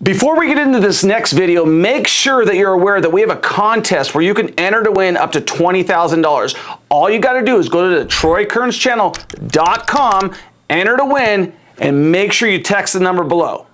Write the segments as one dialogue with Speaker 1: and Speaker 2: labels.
Speaker 1: Before we get into this next video, make sure that you're aware that we have a contest where you can enter to win up to $20,000. All you got to do is go to the TroyKearnsChannel.com, enter to win, and make sure you text the number below.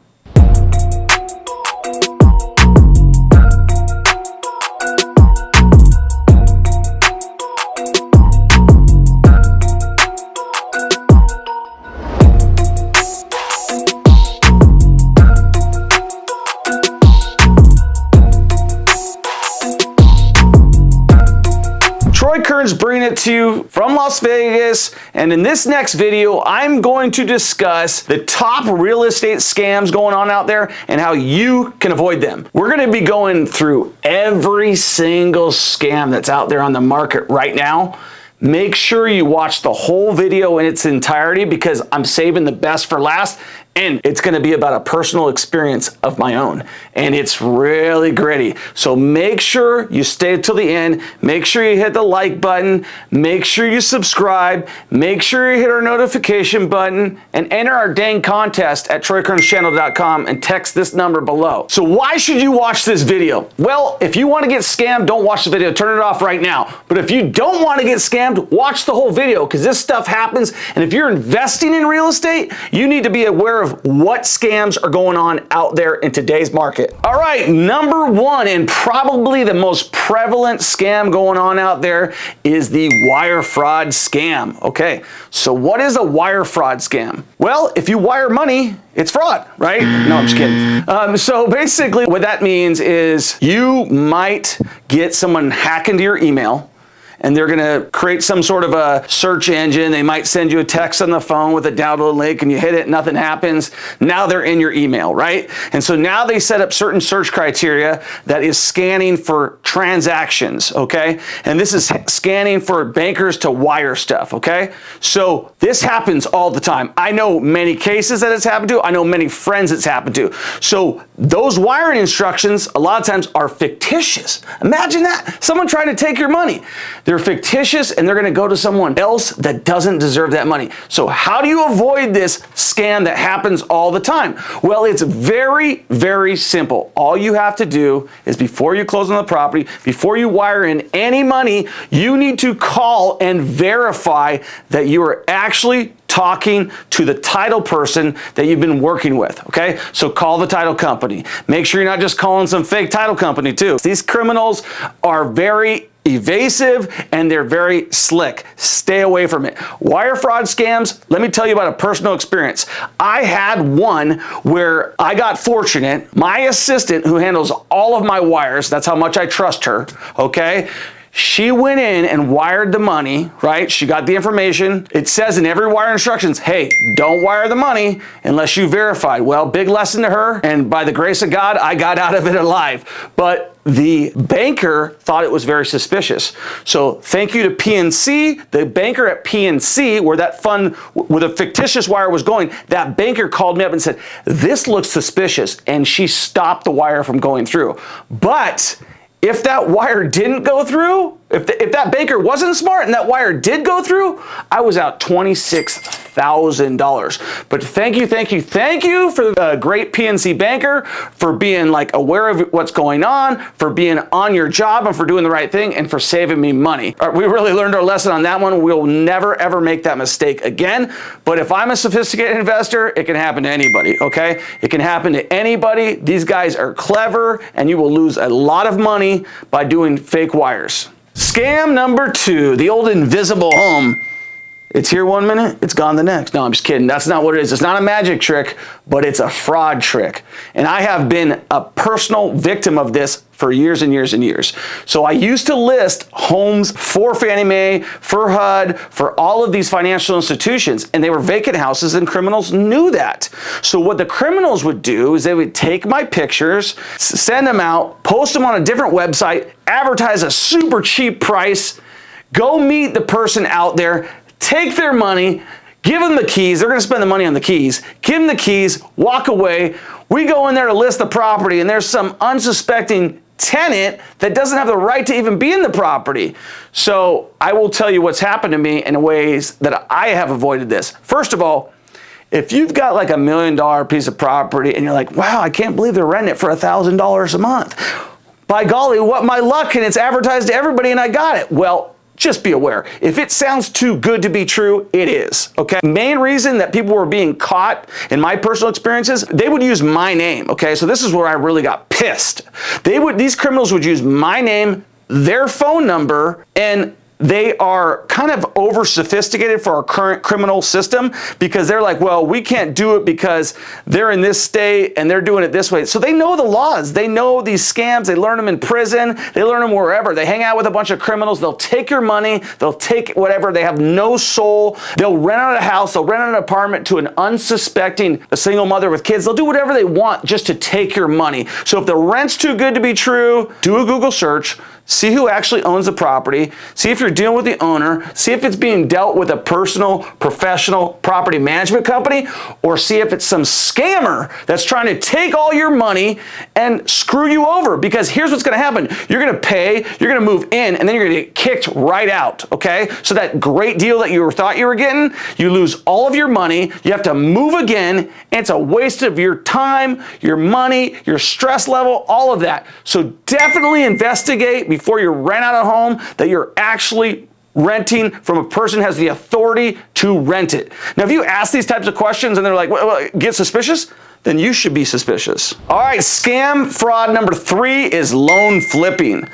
Speaker 1: Troy Kearns bringing it to you from Las Vegas, and in this next video I'm going to discuss the top real estate scams going on out there and how you can avoid them. We're going to be going through every single scam that's out there on the market right now. Make sure you watch the whole video in its entirety because I'm saving the best for last, and it's going to be about a personal experience of my own, and it's really gritty. So make sure you stay till the end. Make sure you hit the like button. Make sure you subscribe. Make sure you hit our notification button and enter our dang contest at TroyKearnsChannel.com and text this number below. So why should you watch this video? Well, if you want to get scammed, don't watch the video. Turn it off right now. But if you don't want to get scammed, watch the whole video because this stuff happens. And if you're investing in real estate, you need to be aware of what scams are going on out there in today's market. All right, number one, and probably the most prevalent scam going on out there is the wire fraud scam. Okay, so what is a wire fraud scam? Well, if you wire money, it's fraud, right? No, I'm just kidding. So basically what that means is you might get someone hack into your email, and they're gonna create some sort of a search engine. They might send you a text on the phone with a download link and you hit it, nothing happens. Now they're in your email, right? And so now they set up certain search criteria that is scanning for transactions, okay? And this is scanning for bankers to wire stuff, okay? So this happens all the time. I know many cases that it's happened to. I know many friends it's happened to. So those wiring instructions a lot of times are fictitious. Imagine that, someone trying to take your money. They're fictitious and they're going to go to someone else that doesn't deserve that money. So how do you avoid this scam that happens all the time? Well, it's very, very simple. All you have to do is before you close on the property, before you wire in any money, you need to call and verify that you are actually talking to the title person that you've been working with, okay? So call the title company. Make sure you're not just calling some fake title company too. These criminals are very evasive and they're very slick. Stay away from it. Wire fraud scams, let me tell you about a personal experience. I had one where I got fortunate. My assistant who handles all of my wires, that's how much I trust her, okay? She went in and wired the money, right? She got the information. It says in every wire instructions, hey, don't wire the money unless you verified. Well, big lesson to her, and by the grace of God, I got out of it alive. But the banker thought it was very suspicious. So thank you to PNC, the banker at PNC, where that fund, where the fictitious wire was going, that banker called me up and said, this looks suspicious, and she stopped the wire from going through. But if that wire didn't go through, if that banker wasn't smart and that wire did go through, I was out $26,000. But thank you for the great PNC banker for being like aware of what's going on, for being on your job and for doing the right thing and for saving me money. We really learned our lesson on that one. We'll never ever make that mistake again. But if I'm a sophisticated investor, it can happen to anybody, okay? It can happen to anybody. These guys are clever and you will lose a lot of money by doing fake wires. Scam number two, the old invisible home. It's here one minute, it's gone the next. No, I'm just kidding. That's not what it is. It's not a magic trick, but it's a fraud trick. And I have been a personal victim of this for years and years and years. So I used to list homes for Fannie Mae, for HUD, for all of these financial institutions, and they were vacant houses and criminals knew that. So what the criminals would do is they would take my pictures, send them out, post them on a different website, advertise a super cheap price, go meet the person out there, take their money, give them the keys. They're going to spend the money on the keys. Give them the keys, walk away. We go in there to list the property, and there's some unsuspecting tenant that doesn't have the right to even be in the property. So I will tell you what's happened to me in ways that I have avoided this. First of all, If you've got like $1 million piece of property and you're like, wow, I can't believe they're renting it for $1,000 a month. By golly, what my luck, and it's advertised to everybody and I got it. Well, just be aware. If it sounds too good to be true, it is, okay? Main reason that people were being caught, in my personal experiences, they would use my name, okay? So this is where I really got pissed. These criminals would use my name, their phone number, and they are kind of over sophisticated for our current criminal system because they're like, well, we can't do it because they're in this state and they're doing it this way. So they know the laws. They know these scams. They learn them in prison. They learn them wherever. They hang out with a bunch of criminals. They'll take your money. They'll take whatever. They have no soul. They'll rent out a house. They'll rent out an apartment to an unsuspecting a single mother with kids. They'll do whatever they want just to take your money. So if the rent's too good to be true, do a Google search. See who actually owns the property, see if you're dealing with the owner, see if it's being dealt with a personal, professional property management company, or see if it's some scammer that's trying to take all your money and screw you over. Because here's what's gonna happen. You're gonna pay, you're gonna move in, and then you're gonna get kicked right out, okay? So that great deal that you thought you were getting, you lose all of your money, you have to move again, and it's a waste of your time, your money, your stress level, all of that. So definitely investigate before you rent out a home that you're actually renting from a person who has the authority to rent it. Now, if you ask these types of questions and they're like, well, get suspicious, then you should be suspicious. All right, scam fraud number 3 is loan flipping.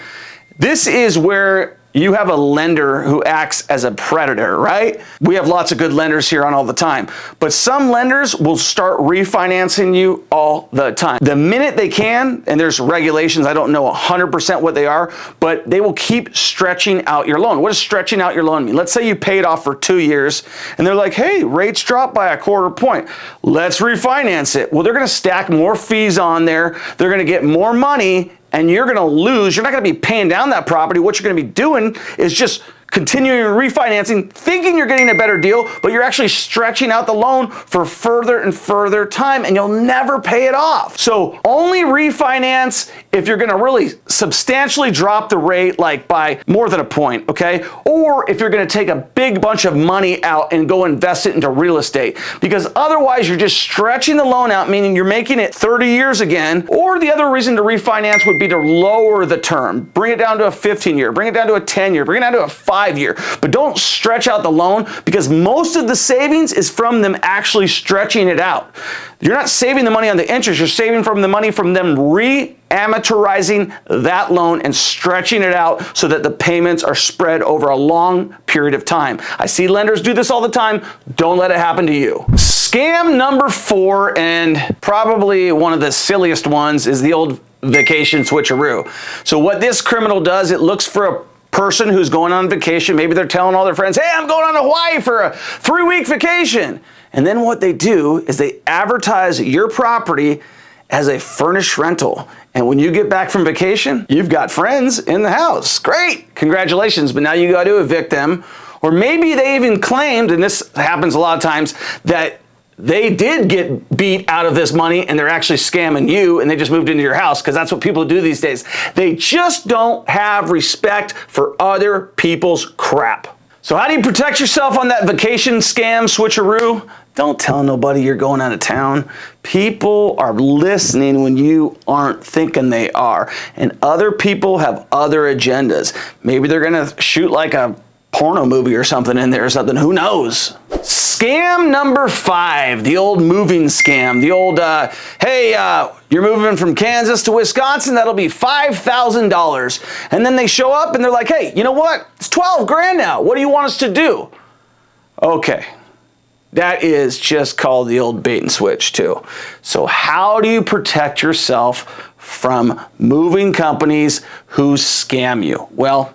Speaker 1: This is where you have a lender who acts as a predator, right? We have lots of good lenders here on all the time, but some lenders will start refinancing you all the time. The minute they can, and there's regulations, I don't know 100% what they are, but they will keep stretching out your loan. What does stretching out your loan mean? Let's say you pay it off for 2 years and they're like, hey, rates dropped by 1/4 point. Let's refinance it. Well, they're gonna stack more fees on there. They're gonna get more money, and you're gonna lose. You're not gonna be paying down that property. What you're gonna be doing is just continuing refinancing, thinking you're getting a better deal, but you're actually stretching out the loan for further and further time, and you'll never pay it off. So only refinance if you're gonna really substantially drop the rate, like by more than a point, okay? Or if you're gonna take a big bunch of money out and go invest it into real estate, because otherwise you're just stretching the loan out, meaning you're making it 30 years again. Or the other reason to refinance would be to lower the term, bring it down to a 15-year, bring it down to a 10-year, bring it down to a 5-year, but don't stretch out the loan, because most of the savings is from them actually stretching it out. You're not saving the money on the interest, you're saving from the money from them amortizing that loan and stretching it out so that the payments are spread over a long period of time. I see lenders do this all the time. Don't let it happen to you. Scam number 4, and probably one of the silliest ones, is the old vacation switcheroo. So what this criminal does, it looks for a person who's going on vacation. Maybe they're telling all their friends, hey, I'm going on to Hawaii for a 3-week vacation. And then what they do is they advertise your property as a furnished rental. And when you get back from vacation, you've got friends in the house. Great, congratulations, but now you got to evict them. Or maybe they even claimed, and this happens a lot of times, that they did get beat out of this money and they're actually scamming you and they just moved into your house, because that's what people do these days. They just don't have respect for other people's crap. So how do you protect yourself on that vacation scam switcheroo? Don't tell nobody you're going out of town. People are listening when you aren't thinking they are. And other people have other agendas. Maybe they're gonna shoot like a porno movie or something in there or something, who knows? Scam number 5, the old moving scam. The old, hey, you're moving from Kansas to Wisconsin, that'll be $5,000. And then they show up and they're like, hey, you know what? It's 12 grand now. What do you want us to do? Okay. That is just called the old bait and switch too. So how do you protect yourself from moving companies who scam you? Well,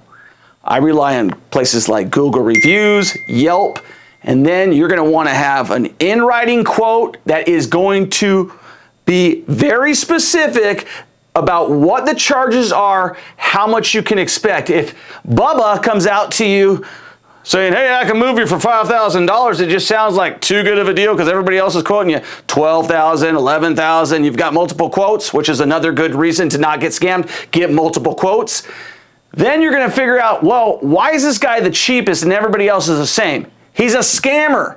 Speaker 1: I rely on places like Google reviews, Yelp, and then you're gonna wanna have an in-writing quote that is going to be very specific about what the charges are, how much you can expect. If Bubba comes out to you saying, hey, I can move you for $5,000, it just sounds like too good of a deal because everybody else is quoting you $12,000, $11,000. You've got multiple quotes, which is another good reason to not get scammed. Get multiple quotes. Then you're gonna figure out, well, why is this guy the cheapest and everybody else is the same? He's a scammer.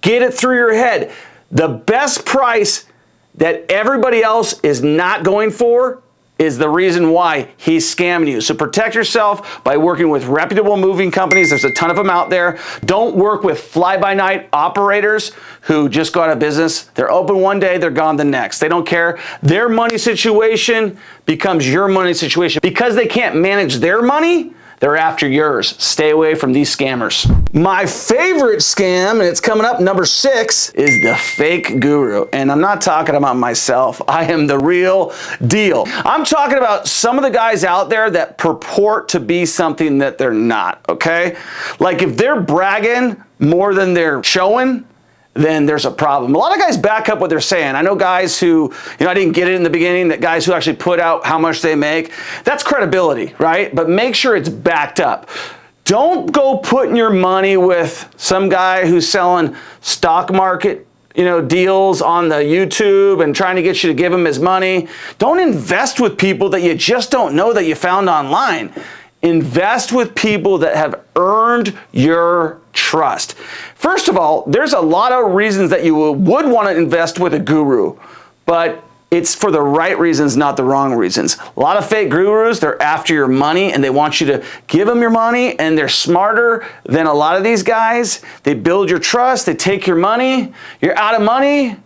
Speaker 1: Get it through your head. The best price that everybody else is not going for is the reason why he's scamming you. So protect yourself by working with reputable moving companies. There's a ton of them out there. Don't work with fly-by-night operators who just go out of business. They're open one day, they're gone the next. They don't care. Their money situation becomes your money situation. Because they can't manage their money, they're after yours. Stay away from these scammers. My favorite scam, and it's coming up, number 6, is the fake guru. And I'm not talking about myself. I am the real deal. I'm talking about some of the guys out there that purport to be something that they're not, okay? Like if they're bragging more than they're showing, then there's a problem. A lot of guys back up what they're saying. I know guys who, I didn't get it in the beginning, that guys who actually put out how much they make. That's credibility, right? But make sure it's backed up. Don't go putting your money with some guy who's selling stock market deals on the YouTube and trying to get you to give him his money. Don't invest with people that you just don't know that you found online. Invest with people that have earned your trust. First of all, there's a lot of reasons that you would want to invest with a guru, but it's for the right reasons, not the wrong reasons. A lot of fake gurus, they're after your money and they want you to give them your money, and they're smarter than a lot of these guys. They build your trust, they take your money, you're out of money,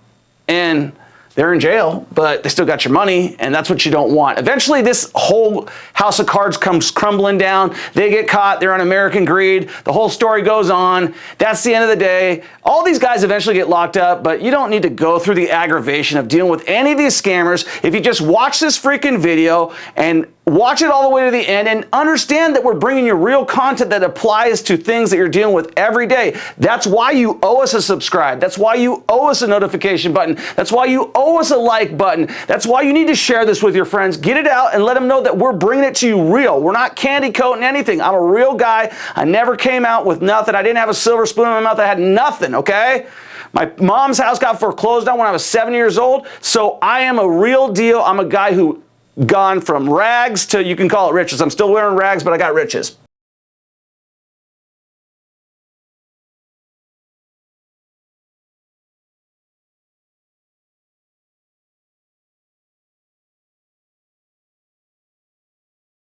Speaker 1: and they're in jail, but they still got your money, and that's what you don't want. Eventually, this whole house of cards comes crumbling down. They get caught. They're on American greed. The whole story goes on. That's the end of the day. All these guys eventually get locked up, but you don't need to go through the aggravation of dealing with any of these scammers if you just watch this freaking video and watch it all the way to the end and understand that we're bringing you real content that applies to things that you're dealing with every day. That's why you owe us a subscribe. That's why you owe us a notification button. That's why you owe us a like button. That's why you need to share this with your friends. Get it out and let them know that we're bringing it to you real. We're not candy coating anything. I'm a real guy. I never came out with nothing. I didn't have a silver spoon in my mouth. I had nothing, okay? My mom's house got foreclosed on when I was 7 years old, so I am a real deal. I'm a guy who gone from rags to, you can call it riches. I'm still wearing rags, but I got riches.